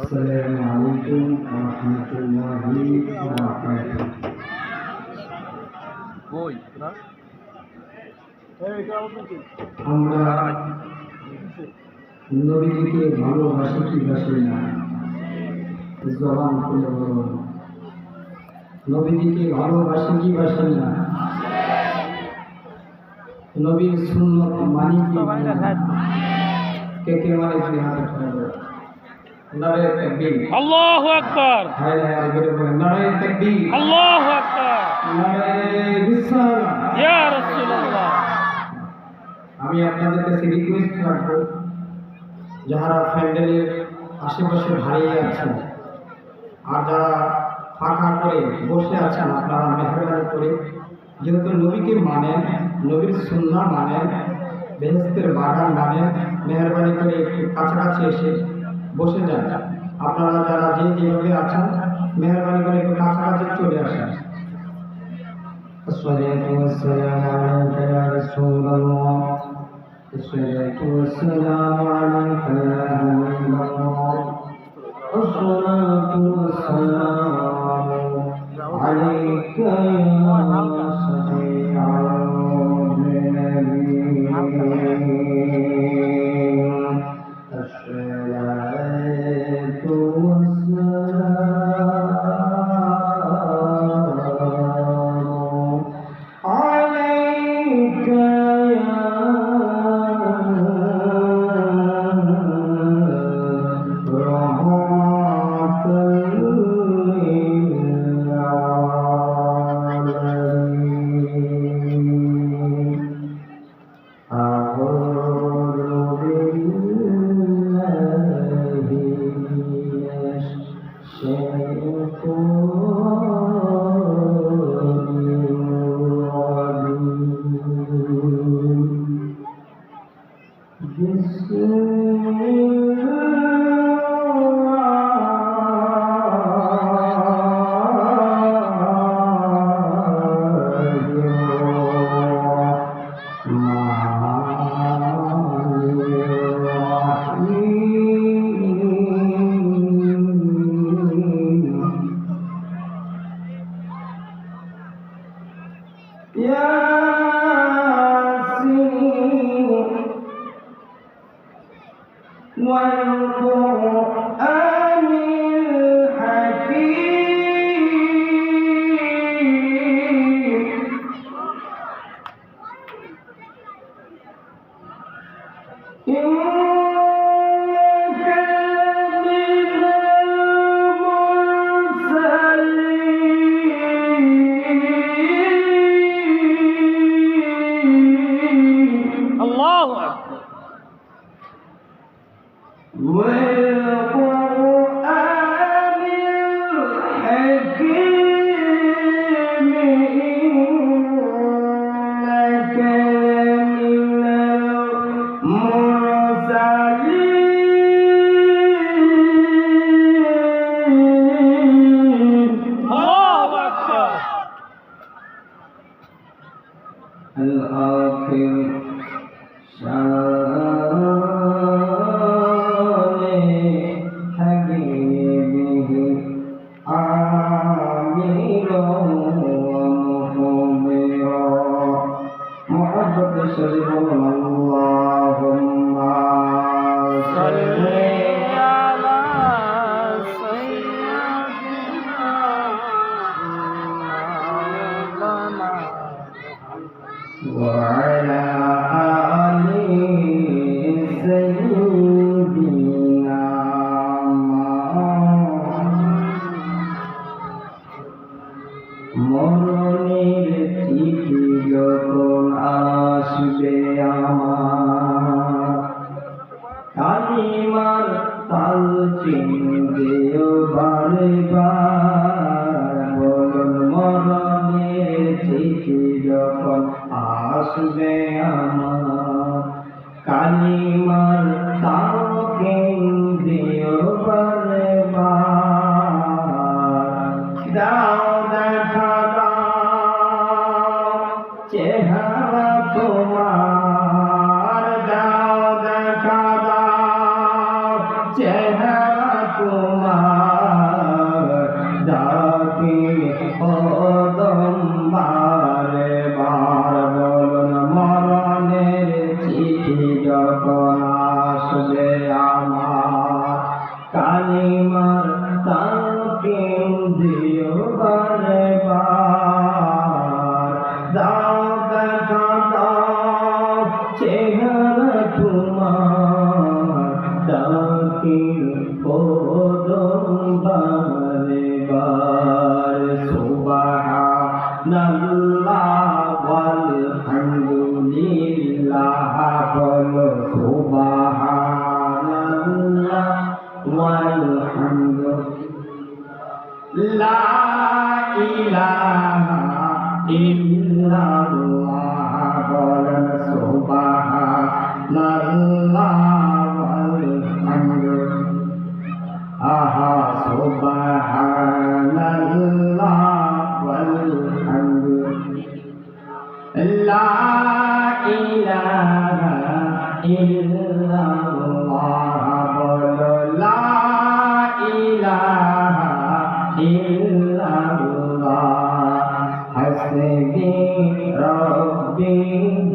আসসালামু আলাইকুম ওয়া রাহমাতুল্লাহি ওয়া বারাকাতুহু। আমরা নবীজিকে ভালোবাসি কি বাসি না? জবান খুলে বলুন, নবীজিকে ভালোবাসি কি বাসি না? নবীর সুন্নত মানি কি মানি না? কে কে মানে দুই হাত উঠাবে। নারে তাকবীর, আল্লাহু আকবার, হায় হায় বলে বলেন নারে তাকবীর, আল্লাহু আকবার, নারে রিসালাত, ইয়া রাসূলুল্লাহ। আমি আপনাদের কাছে রিকোয়েস্ট রাখবো, যারা প্যান্ডেলের আশেপাশে দাঁড়িয়ে আছেন আর যারা ফাঁকা করে বসে আছেন, আপনারা মেহরবানি করে, যেহেতু নবীকে মানেন, নবীর সুন্নাহ মানেন, বেহেশতের বাগান মানেন, মেহরবানি করে একটু কাছাকাছি এসে বসে যান। আপনারা যারা যেভাবে আছেন, মেহরবানি করে একটু কাছাকাছি চলে আসেন। আসসালাতু ওয়াসসালামু আলাইকা ইয়া রাসূলুল্লাহ, আসসালাতু ওয়াসসালামু আলাইকা ইয়া হাবিবাল্লাহ, আসসালাতু ওয়াসসালামু আলাইকা ইয়া শাফিআল মুযনিবিন, আসসালাতু ওয়াসসালামু আলাইকা ইয়া والقرآن الحكيم إنك لمن المرسلين. আল্লাহু আকবার। والقرآن الحكيم إنك لمن المرسلين. আল্লাহু আকবার। الآخر اللهم صل على سيدنا مولانا وعلى آل سيدنا মরণের চিঠি যখন আসবে আমার, কালিমার তাল চিনবেও বারে বার। বলুন মরণের চিঠি যখন আসবে আমার, কালিমার তাল চিনবেও বারে বার। দাও দেখা দাও চেহারা তোমার, দাও দেখা দাও চেহারা তোমার। বলো সুবহানাল্লাহ ওয়ালহামদুলিল্লাহ লা ইলাহা ইল্লাল্লাহ বলো সুবহানাল্লাহ ওয়ালহামদুলিল্লাহ আহা সুবহানাল্লাহ ওয়ালহামদুলিল্লাহ লা ইলাহা ইল্লাল্লাহ বলো লা ইলাহা ইল্লাল্লাহ হাসবি রব্বি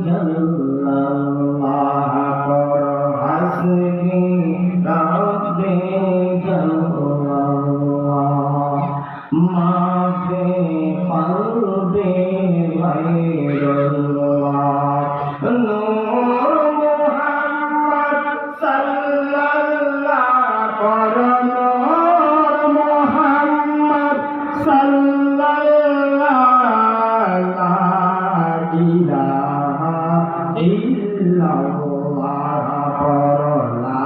জাল্লাল্লাহ বলো হাসবি রব্বি জাল্লাল্লাহ মাফি কলবি গায়রুল্লাহ নূর মুহাম্মদ সাল্লাল্লাহু নূর মুহাম্মদ সাল্লাল্লাহু লা ইলাহা ইল্লাল্লাহ লা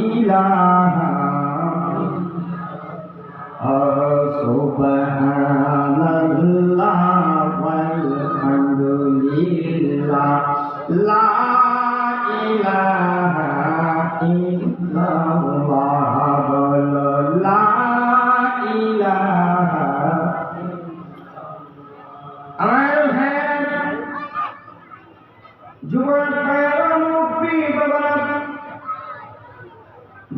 ইলাহা সুবহানাল্লাহ ওয়ালহামদুলিল্লাহ লা ইলাহা ইল্লাল্লাহ বলো লা ইলাহা আমার হ্যাঁ যুবক ভাইয়েরা মুক্তি বাবা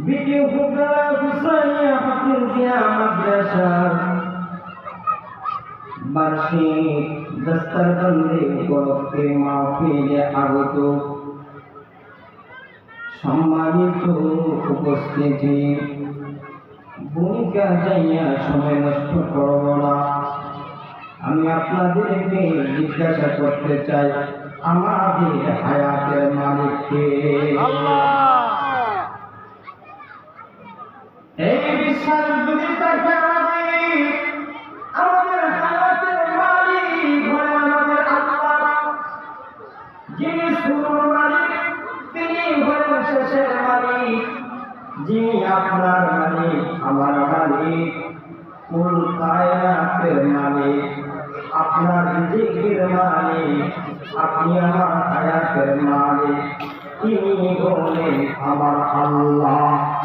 ভিডিও ফুকরা হুসাইয়া হাফিজিয়া মাদ্রাসা বার্ষিক দস্তরবন্দি উপলক্ষে মাহফিলে আগত সম্মানিত উপস্থিতি ভূমিকা যাইয়া সময় নষ্ট করব না আমি আপনাদেরকে জিজ্ঞাসা করতে চাই আমাদের হায়াতের মালিককে এই বিশ্বাস যদি থাকে আমাদের হায়াতের মালিক হলেন আমাদের আল্লাহ যিনি শুরুর মালিক তিনি হলেন শেষের মালিক যিনি আপনার মালিক আমার মালিক কুল কায়নাতের মালিক আপনার রিজিকের মালিক আপনি আমার হায়াতের মালিক তিনি হলেন আমার আল্লাহ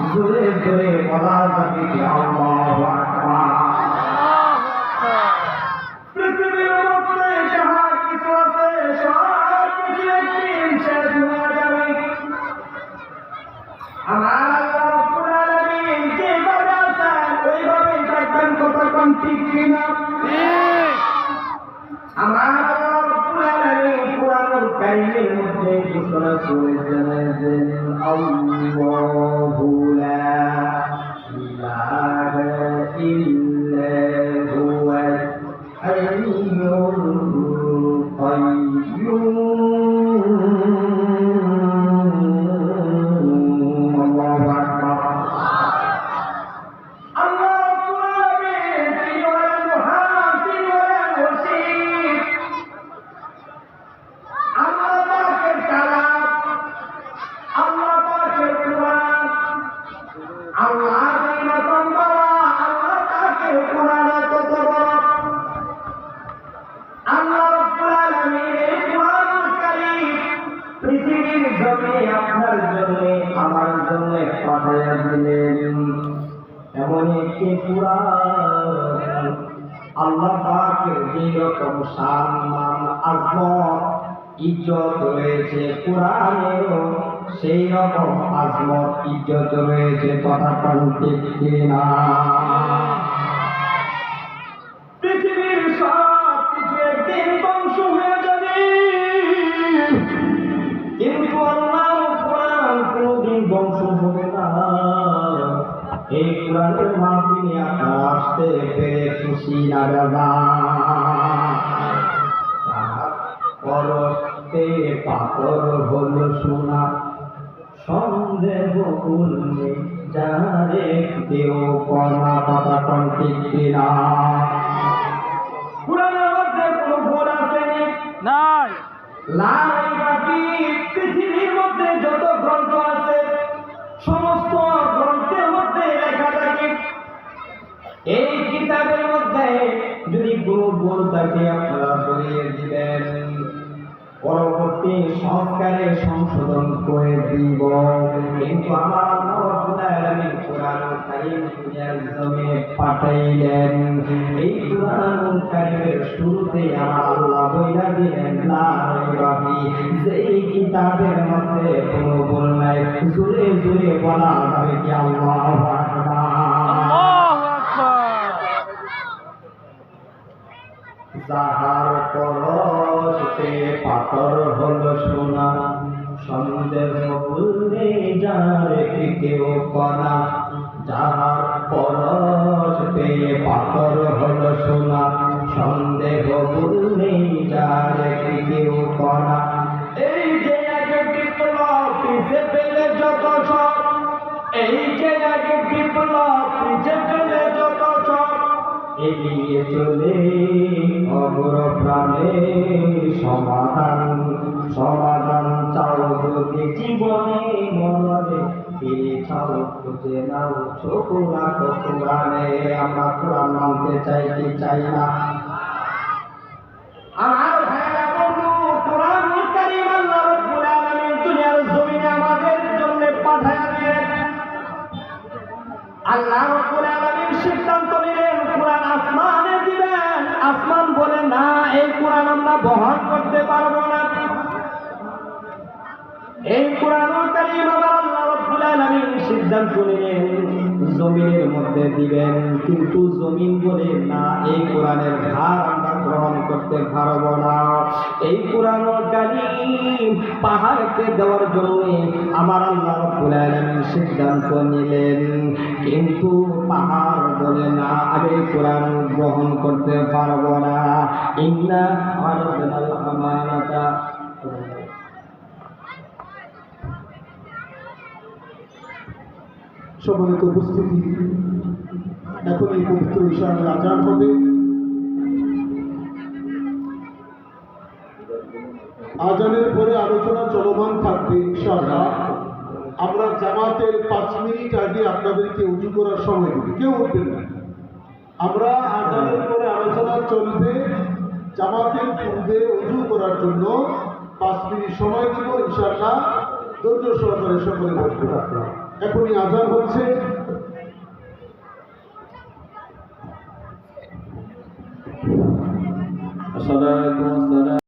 জোরে জোরে বলা যাবে কি আল্লাহু আকবার পৃথিবীর মধ্যে যাহা কিছু আছে সব কিছু একদিন শেষ হয়ে যাবে আমার আল্লাহ রাব্বুল আলামিন যেভাবে আছেন ওইভাবেই থাকবেন কতক্ষণ ঠিক কিনা আমার আল্লাহ রাব্বুল আলামিন কুরআনুল কারীমের মধ্যে ঘোষণা করেছেন যে আল্লাহু লা ইলাহা ইল্লা হুয়াল হাইয়ুল কাইয়্যুম আল্লাহু আকবার আল্লাহ রাব্বুল আলামিন তিনি হলেন মহান তিনি হলেন ওসির আল্লাহ পাকের কালাম আল্লাহ পাকের কুরআন আল্লাহ রহমত বাবা আল্লাহ পাকের কুরআন কত বড় আল্লাহ রাব্বুল আলামিন এই কুরআনুল কারীম পৃথিবীর জমিনে আপনার জন্য আমার জন্য পাঠায়া দিলেন এমন একটি কুরআন আল্লাহ পাকের যে রকম সম্মান আযমত ইজ্জত রয়েছে কুরআনেরও সেই রকম আযমত ইজ্জত রয়েছে কথা ঠিক কিনা পৃথিবীর সব কিছু একদিন ধ্বংস হয়ে যাবে কিন্তু আল্লাহর কুরআন কোনদিন ধ্বংস হবে না এই কুরআনের মাহফিলে আপনারা আসতে পেরে খুশি না দাদা পরস্তে পাথর হল সোনা সন্দেহ করলে যারে কেউ কর্মা কথা ঠিক কিনা কুরআনের মধ্যে কোনো ভুল আছে নাই লাই বাকি পরবর্তী সংস্কারে সংশোধন করে দিব। কিন্তু আমার আল্লাহ রাব্বুল আলামিন কোরআনুল কারীম দুনিয়ার জমিনে পাঠাইলেন। এই কোরআনুল কারীমের শুরুতে আমার আল্লাহ বইলা দিলেন লা রাইবা ফিহি, যে এই কিতাবের মধ্যে কোনো ভুল নাই। জোরে জোরে বলা যাবে কি আল্লাহু আকবার। আল্লাহু আকবার। যাহার পরশে পাথর হলো সোনা, সন্দেহ ভুলে যারে কেউ কনা। যাহার পরশে পাথর হলো সোনা, সন্দেহ ভুলে যারে কেউ কনা। এই যে এক বিপ্লব পিছে ফেলে যত সব, এই যে এক বিপ্লব পিছে ফেলে যত সব, এগিয়ে চলে অগ্র প্রাণে সমাধান। সমাধান চাও যদি জীবনে মনে, ফিরে চাও খুঁজে নাও ছোকুরা কোরআনে। আমরা কোরআন মানতে চাই কি চাই না? আমার ভাইরা বন্ধু, কোরআনুল কারীম আল্লাহ রাব্বুল আলামিন দুনিয়ার জমিনে আমাদের জন্য পাঠায়া দিলেন। আল্লাহ রাব্বুল আলামিন সিদ্ধান্ত নিলেন কোরআন আসমানে দিবেন। আসমান বলে না, এই কোরআন আমরা বহন করতে পারবো না। এই কোরআনুল কারীম আল্লাহ রাব্বুল আলামিন সিদ্ধান্ত নিলেন জমিনের মধ্যে দিবেন। কিন্তু জমিন বলে না, এই কোরআনের ভার আমরা গ্রহণ করতে পারবো না। এই কোরআনুল কারীম পাহাড়কে দেওয়ার জন্য আমার আল্লাহ রাব্বুল আলামিন সিদ্ধান্ত নিলেন। কিন্তু পাহাড় বলে না, আমি কোরআন গ্রহণ করতে পারবো না। ইন্না আরাদনাল আমানাতা, সম্মানিত উপস্থিতি, এখন এই পবিত্র ঈশানের আজান হবে। আজানের পরে আলোচনা চলমান থাকবে ইনশাআল্লাহ। আমরা জামাতের 5 মিনিট আগে আপনাদেরকে উজু করার সময় দেব, কেউ উঠবেন না। আমরা আজানের পরে আলোচনা চলবে, জামাতের পূর্বে উজু করার জন্য 5 মিনিট সময় দেব ইনশাআল্লাহ। ধৈর্য সহকারে সকলে বসতে থাকবে। এখনই আজান হচ্ছে।